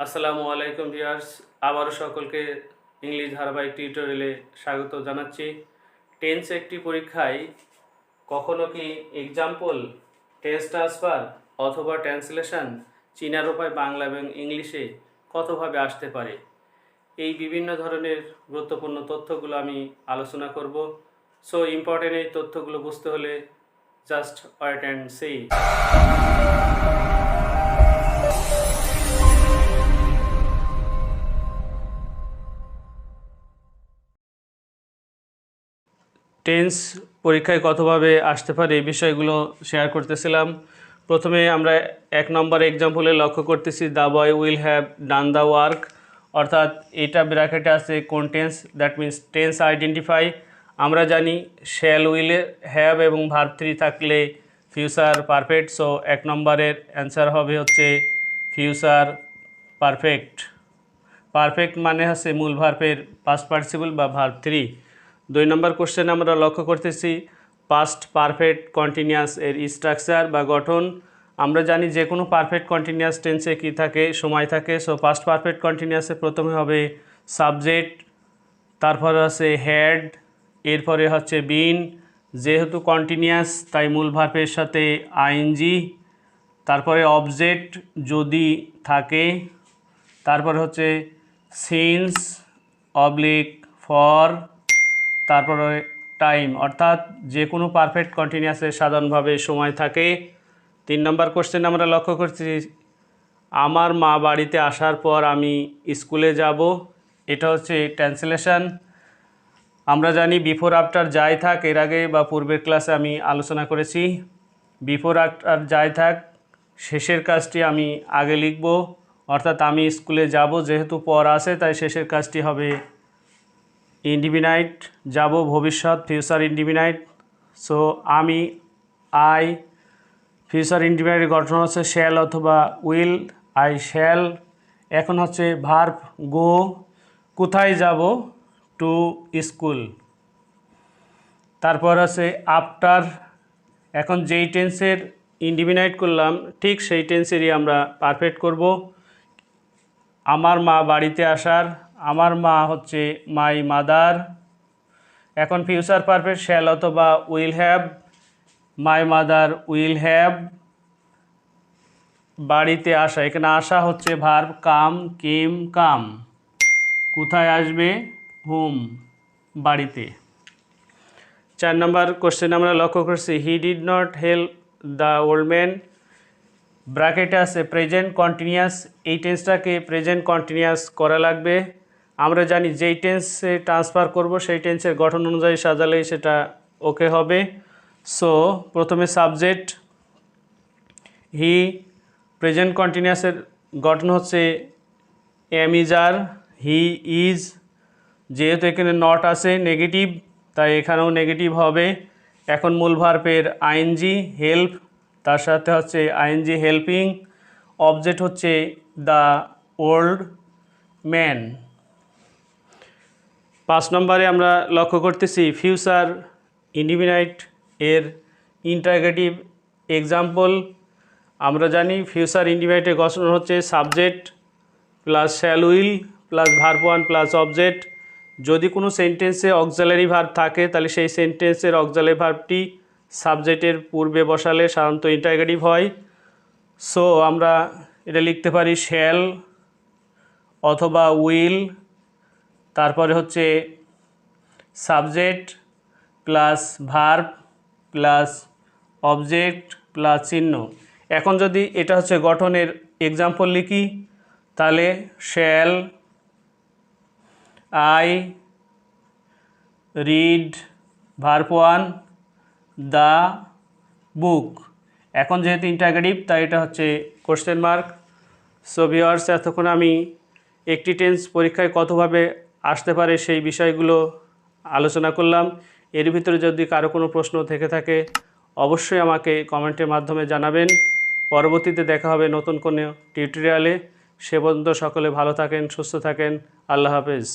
আসসালামু আলাইকুম ভিউয়ার্স, আবারও সকলকে ইংলিশ ধারাবাহিক টিউটোরিয়ালে স্বাগত জানাচ্ছি। টেন্স একটি পরীক্ষায় কখনো কি এক্সাম্পল, টেন্স ট্রান্সফার অথবা ট্রান্সলেশন চীনার উপায় বাংলা এবং ইংলিশে কতভাবে আসতে পারে, এই বিভিন্ন ধরনের গুরুত্বপূর্ণ তথ্যগুলো আমি আলোচনা করব। সো ইম্পর্টেন্ট এই তথ্যগুলো বুঝতে হলে just wait and see. Tense পরীক্ষায় কতভাবে আসতে পারে এই বিষয়গুলো শেয়ার করতেছিলাম। প্রথমে আমরা 1 নম্বর এক্সাম্পলে লক্ষ্য করতেছি the boy will have done the work, অর্থাৎ এটা ব্র্যাকেটে আছে কোন tense, that means tense identify. আমরা জানি শ্যাল উইলে হ্যাভ এবং ভার্ব 3 থাকলে ফিউচার পারফেক্ট। সো 1 নম্বরের অ্যান্সার হবে হচ্ছে ফিউচার পারফেক্ট। পারফেক্ট মানে হচ্ছে মূল ভার্বের পাস্ট পার্টিসিপল বা ভার্ব 3। 2 নম্বর কোশ্চেন আমরা লক্ষ্য করতেছি পাস্ট পারফেক্ট কন্টিনিউয়াস এর স্ট্রাকচার বা গঠন। আমরা জানি যে কোনো পারফেক্ট কন্টিনিউয়াস টেন্সে কি থাকে, সময় থাকে। সো পাস্ট পারফেক্ট কন্টিনিউয়াসে প্রথমে হবে সাবজেক্ট, তারপরে আছে হ্যাড, এরপরে হচ্ছে বিন। যেহেতু কন্টিনিউয়াস তাই মূল ভার্বের সাথে আইএনজি, তারপরে অবজেক্ট যদি থাকে, তারপরে হচ্ছে সিন্স অবলিক ফর, তারপরে টাইম, অর্থাৎ যে কোনো পারফেক্ট কন্টিনিউয়াসে সাধারণভাবে সময় থাকে। 3 নম্বর কোশ্চেন আমরা লক্ষ্য করছি আমার মা বাড়িতে আসার পর আমি স্কুলে যাব, এটা হচ্ছে ট্রান্সলেশন। আমরা জানি বিফোর আফটার যাই থাক, এর আগে বা পূর্বের ক্লাসে আমি আলোচনা করেছি। বিফোর আফটার যাই থাক শেষের কাজটি আমি আগে লিখব, অর্থাৎ আমি স্কুলে যাব, যেহেতু পর আছে তাই শেষের কাজটি হবে ইনডিফিনাইট, যাব ভবিষ্যৎ ফিউচার ইনডিফিনাইট। সো আমি আই, ফিউচার ইনডিফিনাইটের গঠন হচ্ছে শ্যাল অথবা উইল, আই শ্যাল। এখন হচ্ছে ভার্ব গো, কোথায় যাব, টু স্কুল। তারপর আছে আফটার, এখন যেই টেন্সের ইনডিফিনাইট করলাম ঠিক সেই টেন্সেরই আমরা পারফেক্ট করব। আমার মা বাড়িতে আসার, আমার মা হচ্ছে মাই মাদার। এখন ফিউচার পারফেক্ট শ্যাল অথবা will have, my mother will have. বাড়িতে আসা, এখানে আসা হচ্ছে ভার্ব কাম, কেম, কাম। কোথায় আসবে, হোম, বাড়িতে। 4 নম্বর কোশ্চেন আমরা লক্ষ্য করছি he did not help the old man, ব্র্যাকেটে আছে প্রেজেন্ট কন্টিনিউয়াস, এই টেন্সটাকে প্রেজেন্ট কন্টিনিউয়াস করা লাগবে। আমরা জানি যেই টেন্সে ট্রান্সফার করব সেই টেন্সের গঠন অনুযায়ী সাজালেই সেটা ওকে হবে। সো প্রথমে সাবজেক্ট হি, প্রেজেন্ট কন্টিনিউয়াসের গঠন হচ্ছে am is are, he is. যেহেতু এখানে নট আছে নেগেটিভ তাই এখানেও নেগেটিভ হবে। এখন মূল ভার্বের আইএনজি হেল্প, তার সাথে হচ্ছে আইএনজি হেল্পিং, অবজেক্ট হচ্ছে দ্য ওল্ড ম্যান। 5 নম্বরে আমরা লক্ষ্য করতেছি ফিউচার ইনডিফিনাইট এর ইন্টারগেটিভ এক্সাম্পল। আমরা জানি ফিউচার ইনডিফিনাইটের গঠন হচ্ছে subject plus shall will plus verb 1 plus object. যদি কোনো সেন্টেন্সে অক্সিলারি ভার্ব থাকে তাহলে সেই সেন্টেন্সের অক্সিলারি ভার্বটি সাবজেক্টের পূর্বে বসালে সাধারণত ইন্টারগেটিভ হয়। সো আমরা এটা লিখতে পারি শ্যাল অথবা উইল, তারপরে হচ্ছে subject plus verb plus object plus চিহ্ন। এখন যদি এটা হচ্ছে গঠনের এক্সাম্পল লিখি তাহলে shall I read verb 1 the book. এখন যেহেতু ইন্টারগেটিভ তাই এটা হচ্ছে কোশ্চেন মার্ক। সো ভিউয়ার্স, এতক্ষণ আমি একটি টেন্স পরীক্ষায় কতভাবে আসতে পারে সেই বিষয়গুলো আলোচনা করলাম। এর ভিতরে যদি কারো কোনো প্রশ্ন থেকে থাকে অবশ্যই আমাকে কমেন্টের মাধ্যমে জানাবেন। পরবর্তীতে দেখা হবে নতুন কোনো টিউটোরিয়ালে। সে পর্যন্ত সকলে ভালো থাকেন, সুস্থ থাকেন। আল্লাহ হাফেজ।